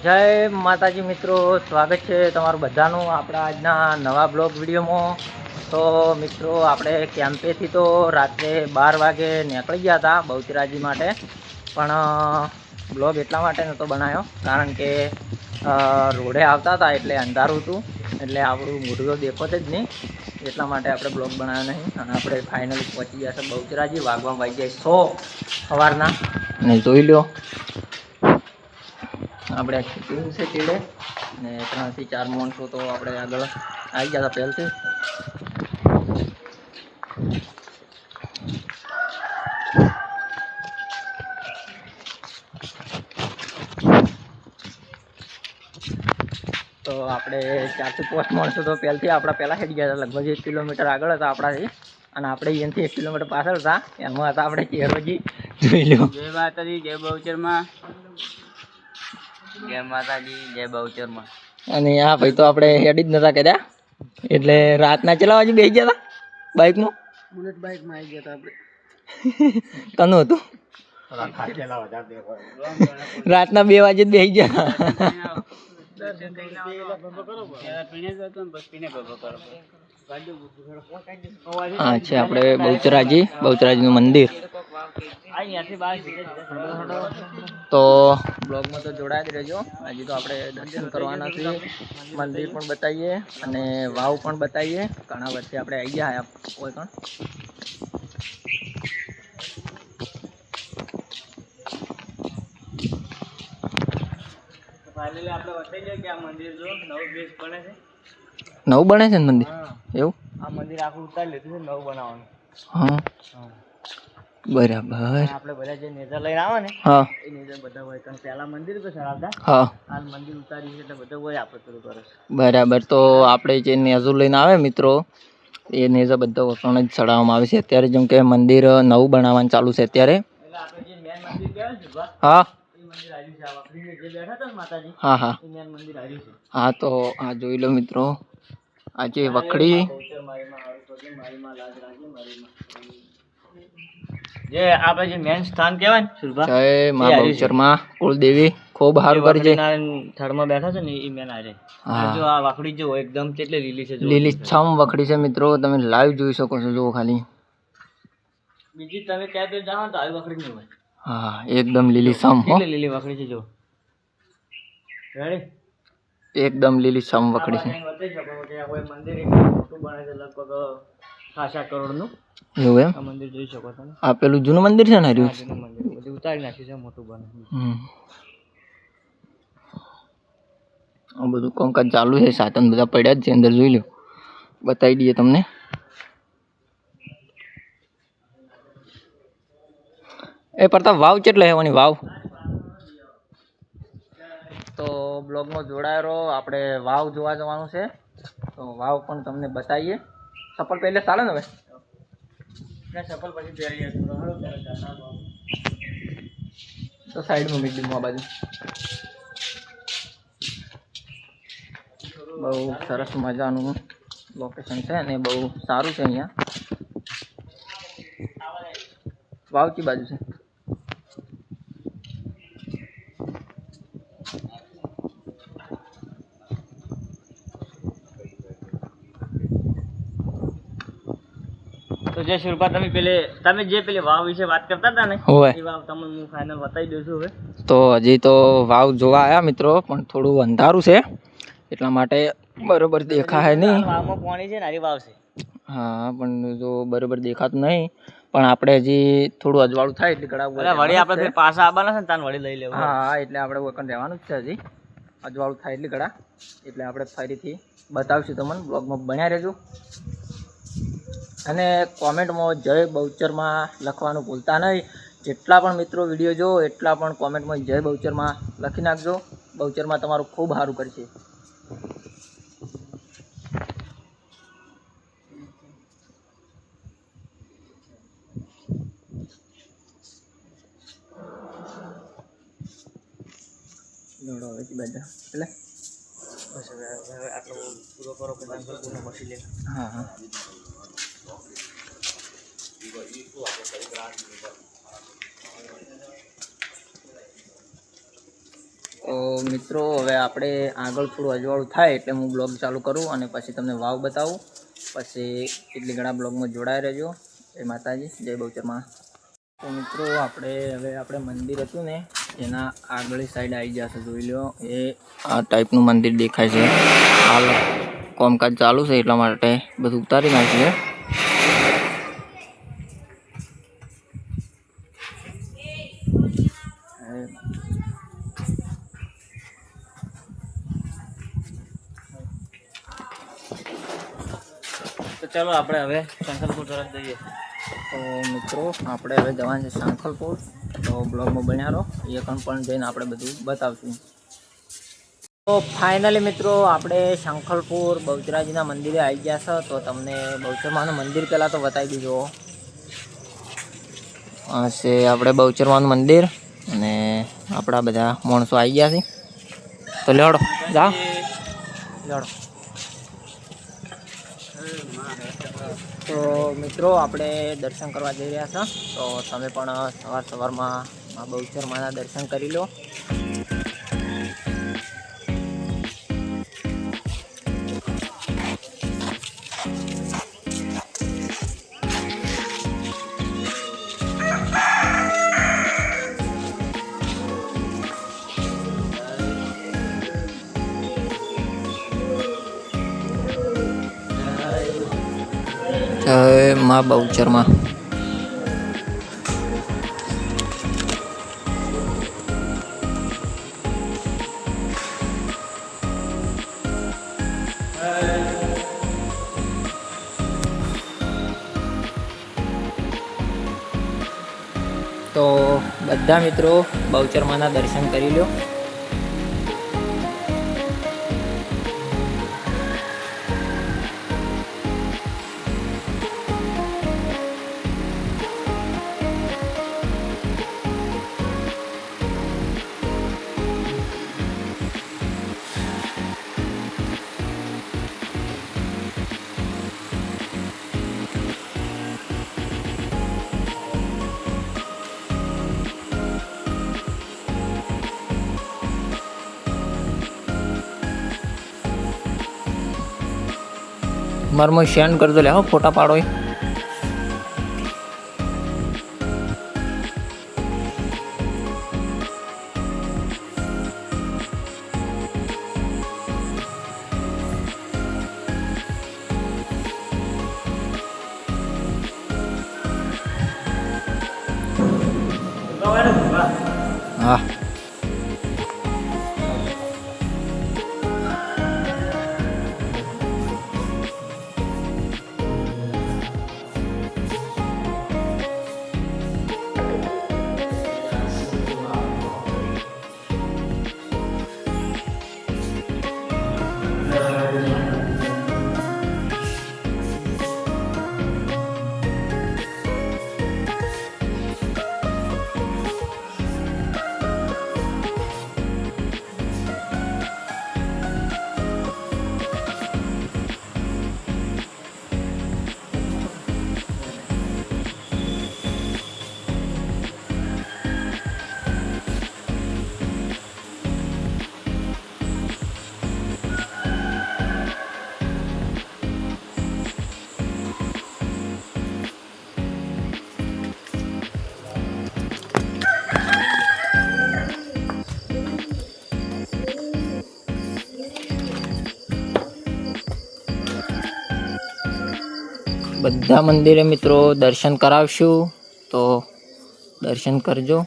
જય માતાજી મિત્રો, સ્વાગત છે તમારું બધાનું આપણા આજના નવા બ્લોગ વિડીયોમાં। તો મિત્રો આપણે કેમ્પેથી તો રાત્રે 12 વાગે નીકળી ગયા હતા બહુચરાજી માટે, પણ બ્લોગ એટલા માટે નહોતો બનાવ્યો કારણ કે રોડે આવતા હતા એટલે અંધારું હતું, એટલે આપણું મોઢું તો દેખોત જ નહીં, એટલા માટે આપણે બ્લોગ બનાવ્યો નહીં। અને આપણે ફાઇનલી પહોંચી ગયા છે બહુચરાજી, વાગવામાં વાગી જાય 100 સવારના, અને જોઈ લો આપણે શૂટિંગ છે ચીડે ને 3 થી 4 માણસો તો આપણે આગળ આવી ગયા હતા પહેલથી। તો આપણે 4 થી 5 માણસો તો પહેલથી આપણા પહેલાં હેડી ગયા હતા, લગભગ 1 કિલોમીટર આગળ હતા આપણાથી, અને આપણે અહીંયાથી 1 કિલોમીટર પાછળ હતા, એમાં હતા આપણે ચેરોજી। જોઈ લો, જય માતાજી, જય બહુચરમાં, જય માતાજી, જય બહુચરમાં। અને આ ભાઈ તો આપણે હેડી જ નતા કર્યા, એટલે રાતના કેટલા વાગે બેસી ગયા હતા બાઇકમાં? બુલેટ બાઇકમાં આવી ગયા હતા આપણે। કનું હતું? રાતના 2 વાગે જ બેસી ગયા। હા છે આપણે બહુચરાજીનું મંદિર। તો બ્લોગમાં તો જોડાયા જ રહેજો, હજી તો આપણે દર્શન કરવાના છે, મંદિર પણ બતાવીએ અને વાવ પણ બતાવીએ, ઘણા વર્ષે આપણે આવી ગયા કોઈ પણ। ફાઇનલી આપણે બતાવી દઈએ કે આ મંદિર જો નવું બને છે ને મંદિર? એવું આ મંદિર આખું ઉતારી લીધું છે, નવું બનાવવાનું। હા બરાબર। આપણે બધા જે નેજા લઈને આવે ને, હા એ નેજા બધા હોય, કારણ પહેલા મંદિર તો સરાવતા, હા હાલ મંદિર ઉતારી છે એટલે બધા હોય આપણે થોડું કરે છે। બરાબર। તો આપણે જે નેજો લઈને આવે મિત્રો, એ નેજા બધા વસણ જ ચડાવવામાં આવે છે અત્યારે, જેમ કે મંદિર નવું બનાવવાનું ચાલુ છે અત્યારે। આપણે જે મેન મંદિર કહેવાય ને, હા હા હા હા। તો આ જોઈ લો મિત્રો, આજે વખડી જે આપણે જે મેન સ્થાન કહેવાય ને, જય માં બહુચરમાં કુળદેવી, ખૂબ સારું કરી છે, થડમાં બેઠા છે ને એ મેન આરે। જો આ વખડી જો એકદમ કેટલી લીલી છે, લીલી છમ વખડી છે મિત્રો, તમે લાઈવ જોઈ શકો છો। જો ખાલી બીજી તમે ક્યાં તો જાઓ તો આવી વખડી નહીં હોય। હા એકદમ લીલી છમ, કેટલી લીલી વખડી છે જો, એકદમ લીલી છમ વખડી છે। મંદિર મોટું બને છે, લગભગ 5 કરોડનું, એવું એમ? આ મંદિર જોઈ શકો છો, આ પેલું જૂનું મંદિર છે ને, જૂનું મંદિર બધું ઉતારી નાખ્યું છે, મોટું બને। આ બધું કામકાજ ચાલુ છે, સાધન બધા પડ્યા જ છે અંદર, જોઈ લો, બતાવી દઈએ તમને। એ પ્રતાપ વાવ કેટલે હેવાની વાવ? તો બ્લોગમાં જોડાયો રહો, આપણે વાવ જોવા જવાનું છે, તો વાવ પણ તમને બતાવીએ। ચપ્પલ પહેલે ચાલે ને? હવે ચપ્પલ પછી પહેરીએ તો સાઈડમાં મીડિયમ આ બાજુ। બહુ સરસ મજાનું લોકેશન છે અને બહુ સારું છે અહીંયા। વાવ કી બાજુ છે? તો જે શિલ્પા તમે જે પેલી વાવ વિશે વાત કરતા હતા ને, એ વાવ તમને હું ફાઇનલ બતાવી દઉં છું હવે। તો હજી તો વાવ જોવા આવ્યા મિત્રો, પણ થોડું અંધારું છે એટલા માટે બરોબર દેખાય નહીં। વાવમાં પાણી છે ને, હરી વાવ છે। હા પણ જો બરોબર દેખાતું નહીં, પણ આપણે હજી થોડું અજવાળું થાય એટલે ગળા વળી આપણે પાછા આવવાના છે ને, તાન વળી લઈ લેવું। હા એટલે આપણે વકન રહેવાનું જ છે, હજી અજવાળું થાય એટલે ગળા, એટલે આપણે ફરીથી બતાવશું તમને, બ્લોગમાં બન્યા રહેજો। અને કોમેન્ટમાં જય બહુચરમાં લખવાનું ભૂલતા નહીં। જેટલા પણ મિત્રો વિડીયો જો એટલા પણ કોમેન્ટમાં જય બહુચરમાં લખી નાખજો, બહુચરમાં તમારું ખૂબ સારું કરશે। એટલે બસ હવે આટલો પૂરો કરો કે મસી લે। હા હા તો મિત્રો હવે આપણે આગળ થોડું અજવાળું થાય એટલે હું બ્લોગ ચાલુ કરું અને પછી તમને વાવ બતાવું. પછી કેટલી ઘણા બ્લોગમાં જોડાઈ રહેજો. જય માતાજી, જય બહુચરમાં. તો મિત્રો આપણે મંદિર હતું ને એના આગળની સાઈડ આવી જશે. જોઈ લો, એ આ ટાઈપનું મંદિર દેખાય છે. હાલ કામકાજ ચાલુ છે એટલા માટે બધું ઉતારી નાખ્યું છે. તો ચાલો આપણે હવે સાંખલપુર તરફ જઈએ. તો મિત્રો આપણે હવે જવાનું છે સાંખલપુર. તો બ્લોગમાં બન્યા રહો, એ પણ જઈને આપણે બધું બતાવશું. તો ફાઇનલી મિત્રો આપણે સાંખલપુર બહુચરાજીના મંદિરે આવી ગયા છે. તો તમને બહુચરમાનું મંદિર પહેલાં તો બતાવી દીધો. આ છે આપણે બહુચરમાનું મંદિર અને આપણા બધા માણસો આવી ગયા છે. તો લેવડો જા લેવડો. તો મિત્રો આપણે દર્શન કરવા જઈ રહ્યા છે. તો તમે પણ સવારમાં બહુચરમાના દર્શન કરી લો. જય મા બહુચરમાં. તો બધા મિત્રો બહુચરમાના દર્શન કરી લો. મારે મને સેન્ડ કરજો લે, ફોટા પાડો. હા બધા મંદિરે મિત્રો દર્શન કરાવશું, તો દર્શન કરજો.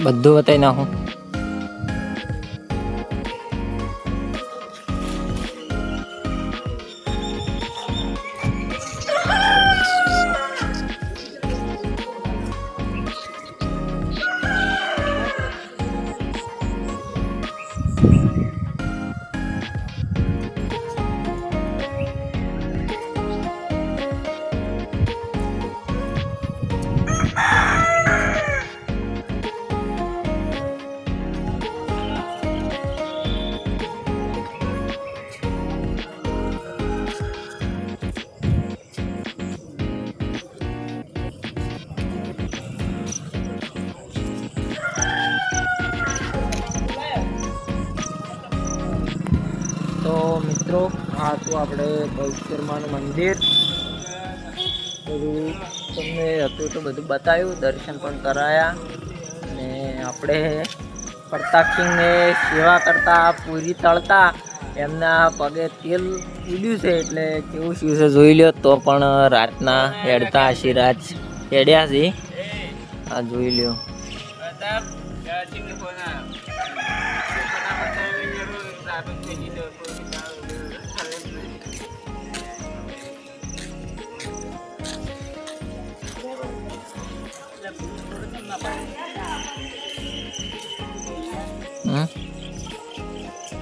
બધું બતાવી નાખું. તો મિત્રો આ તો આપણે ગૌશર્માનું મંદિર બધું તમને હતું તો બધું બતાવ્યું, દર્શન પણ કરાયા અને આપણે પ્રતાપ સિંહને સેવા કરતા પૂરી તળતા એમના પગે તેલ ઉડ્યું છે એટલે કેવું શું છે જોઈ લ્યો. તો પણ રાતના હેડતા આશીર્વાદ હેડ્યા છે, આ જોઈ લ્યો.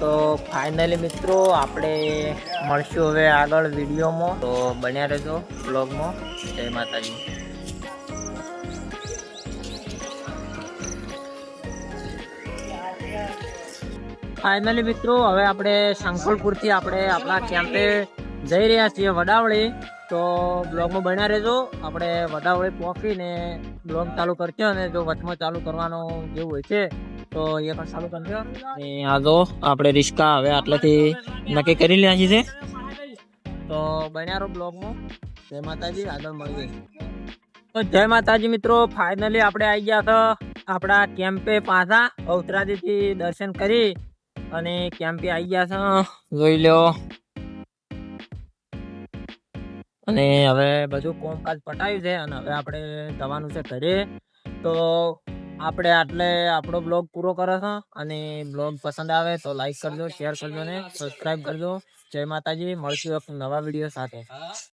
તો ફાઇનલી મિત્રો આપણે મળશું હવે આગળ વિડીયોમાં, તો બન્યા રહેજો બ્લોગમાં. જય માતાજી. ફાઇનલી મિત્રો હવે આપણે શંખોલપુરથી આપણે આપણા કેમ્પે જઈ રહ્યા છીએ વડાવળી. તો બ્લોગમાં બન્યા રહેજો. આપણે વડાવળી પહોંચીને બ્લોગ ચાલુ કરજો અને જો વચમાં ચાલુ કરવાનો જેવું હોય છે તો એ પણ ચાલુ કરજો. આ જો આપણે રિસ્કા હવે આટલેથી નક્કી કરી રહ્યા છીએ, તો બન્યા રહો બ્લોગમાં. જય માતાજી, આગળ મળીએ. તો જય માતાજી મિત્રો, ફાઇનલી આપણે આવી ગયા તો આપણા કેમ્પે પાછા અવતરાજીથી દર્શન કરી અને કેમ્પે આવી ગયા છે, જોઈ લો. અને હવે બધું કામકાજ પટાવ્યું છે અને હવે આપણે જવાનું છે ઘરે. તો આપણે આટલે આપણો બ્લોગ પૂરો કરો છો અને બ્લોગ પસંદ આવે તો લાઈક કરજો, શેર કરજો ને સબસ્ક્રાઈબ કરજો. જય માતાજી, મળશું નવા વિડીયો સાથે.